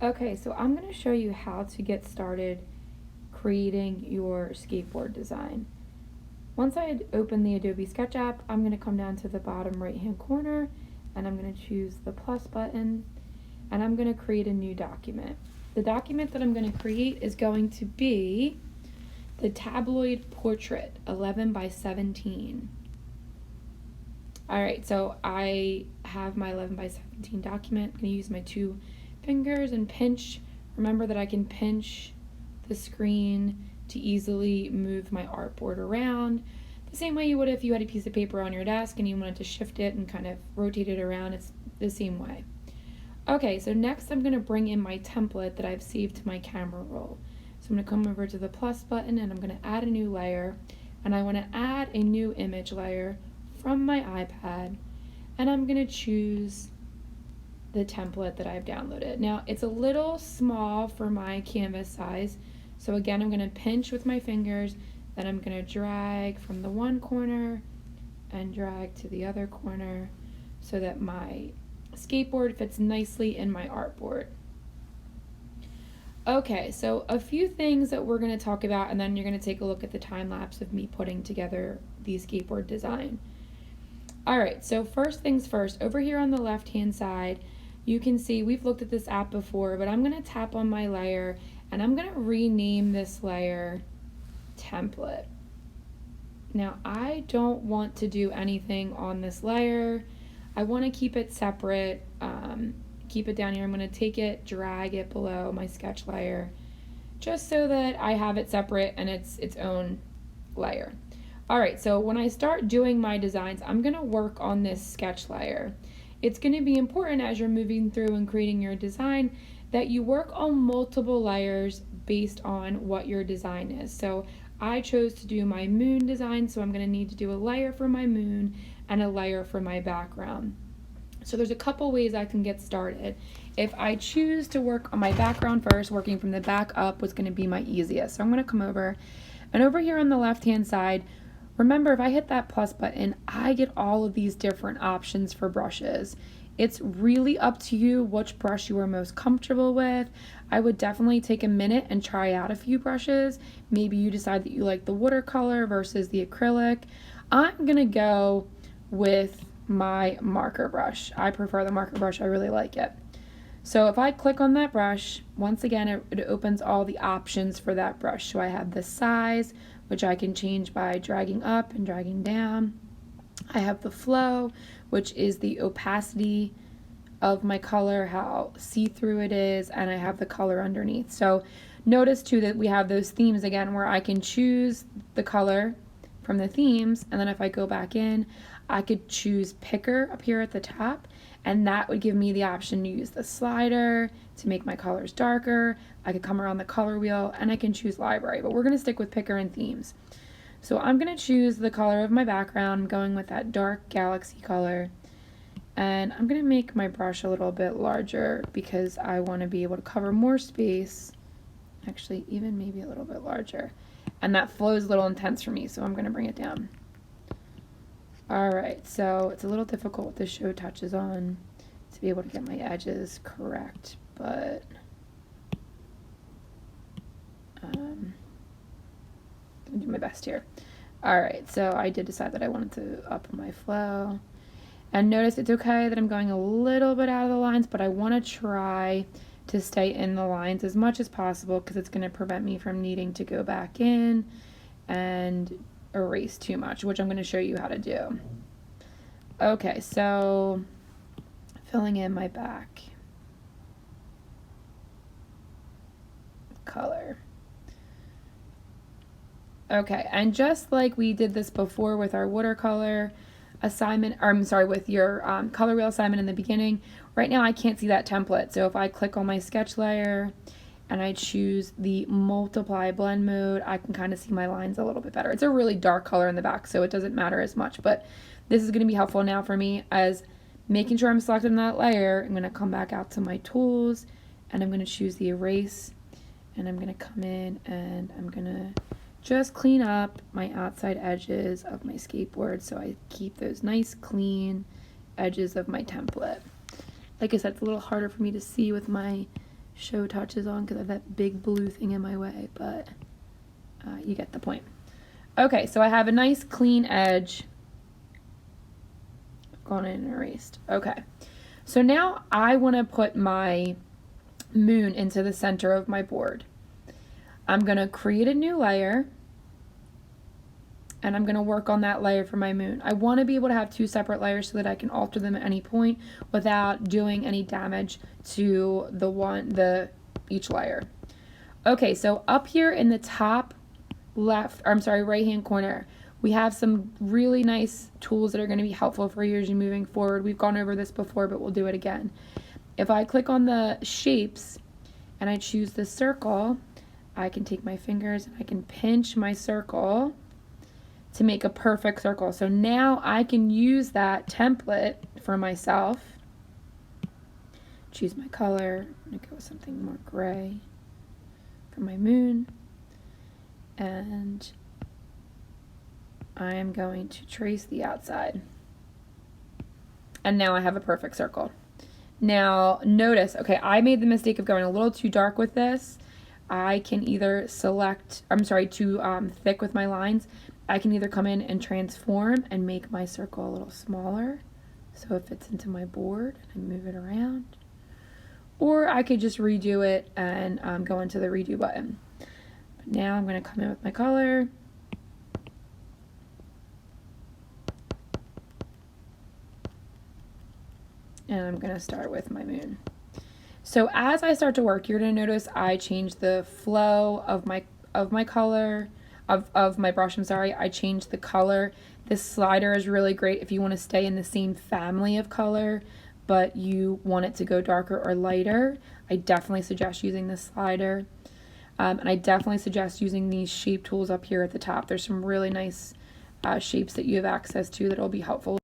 Okay, so I'm going to show you how to get started creating your skateboard design. Once I open the Adobe Sketch app, I'm going to come down to the bottom right hand corner and I'm going to choose the plus button and I'm going to create a new document. The document that I'm going to create is going to be the tabloid portrait 11 by 17. Alright, so I have my 11 by 17 document. I'm going to use my two fingers and pinch. Remember that I can pinch the screen to easily move my artboard around. The same way you would if you had a piece of paper on your desk and you wanted to shift it and kind of rotate it around. It's the same way. Okay, so next I'm going to bring in my template that I've saved to my camera roll. So I'm going to come over to the plus button and I'm going to add a new layer. And I want to add a new image layer from my iPad. And I'm going to choose the template that I've downloaded. Now it's a little small for my canvas size. So again, I'm going to pinch with my fingers, then I'm going to drag from the one corner and drag to the other corner so that my skateboard fits nicely in my artboard. Okay, so a few things that we're going to talk about, and then you're going to take a look at the time lapse of me putting together the skateboard design. Alright, so first things first, over here on the left hand side, you can see we've looked at this app before, but I'm going to tap on my layer and I'm going to rename this layer template. Now I don't want to do anything on this layer. I want to keep it separate, keep it down here. I'm going to take it, drag it below my sketch layer just so that I have it separate and it's its own layer. Alright, so when I start doing my designs, I'm going to work on this sketch layer. It's going to be important as you're moving through and creating your design that you work on multiple layers based on what your design is. So I chose to do my moon design, so I'm going to need to do a layer for my moon and a layer for my background. So there's a couple ways I can get started. If I choose to work on my background first, working from the back up was going to be my easiest. So I'm going to come over, and over here on the left hand side, remember, if I hit that plus button, I get all of these different options for brushes. It's really up to you which brush you are most comfortable with. I would definitely take a minute and try out a few brushes. Maybe you decide that you like the watercolor versus the acrylic. I'm gonna go with my marker brush. I prefer the marker brush, I really like it. So if I click on that brush, once again, it opens all the options for that brush. So I have the size, which I can change by dragging up and dragging down. I have the flow, which is the opacity of my color, how see-through it is, and I have the color underneath. So notice too that we have those themes again where I can choose the color from the themes, and then if I go back in, I could choose picker up here at the top, and that would give me the option to use the slider to make my colors darker. I could come around the color wheel and I can choose library, but we're going to stick with picker and themes. So I'm going to choose the color of my background. I'm going with that dark galaxy color, and I'm going to make my brush a little bit larger because I want to be able to cover more space, actually even maybe a little bit larger, and that flow is a little intense for me, so I'm going to bring it down. Alright, so it's a little difficult with the show touches on to be able to get my edges correct, but I'm gonna do my best here. Alright, so I did decide that I wanted to up my flow. And notice it's okay that I'm going a little bit out of the lines, but I want to try to stay in the lines as much as possible because it's going to prevent me from needing to go back in and erase too much, which I'm going to show you how to do. Okay, so filling in my back color. Okay, and just like we did this before with our watercolor assignment, or I'm sorry, with your color wheel assignment in the beginning, right now I can't see that template. So if I click on my sketch layer and I choose the multiply blend mode, I can kind of see my lines a little bit better. It's a really dark color in the back, so it doesn't matter as much, but this is going to be helpful now for me as making sure I'm selected in that layer. I'm going to come back out to my tools and I'm going to choose the erase, and I'm going to come in and I'm going to just clean up my outside edges of my skateboard so I keep those nice clean edges of my template. Like I said, it's a little harder for me to see with my show touches on because I have that big blue thing in my way, but you get the point. Okay, so I have a nice clean edge. I've gone in and erased. Okay, so now I want to put my moon into the center of my board. I'm going to create a new layer, and I'm going to work on that layer for my moon. I want to be able to have 2 separate layers so that I can alter them at any point without doing any damage to each layer. Okay, so up here in the top right hand corner, we have some really nice tools that are going to be helpful for you as you're moving forward. We've gone over this before, but we'll do it again. If I click on the shapes and I choose the circle, I can take my fingers and I can pinch my circle to make a perfect circle. So now I can use that template for myself. Choose my color. I'm going to go with something more gray for my moon. And I am going to trace the outside. And now I have a perfect circle. Now notice, okay, I made the mistake of going a little too dark with this. I can either too thick with my lines. I can either come in and transform and make my circle a little smaller so it fits into my board and move it around. Or I could just redo it and go into the redo button. But now I'm going to come in with my color. And I'm going to start with my moon. So as I start to work, you're going to notice I change the flow of my color, of my brush, I changed the color. This slider is really great if you want to stay in the same family of color, but you want it to go darker or lighter. I definitely suggest using this slider. And I definitely suggest using these shape tools up here at the top. There's some really nice shapes that you have access to that will be helpful.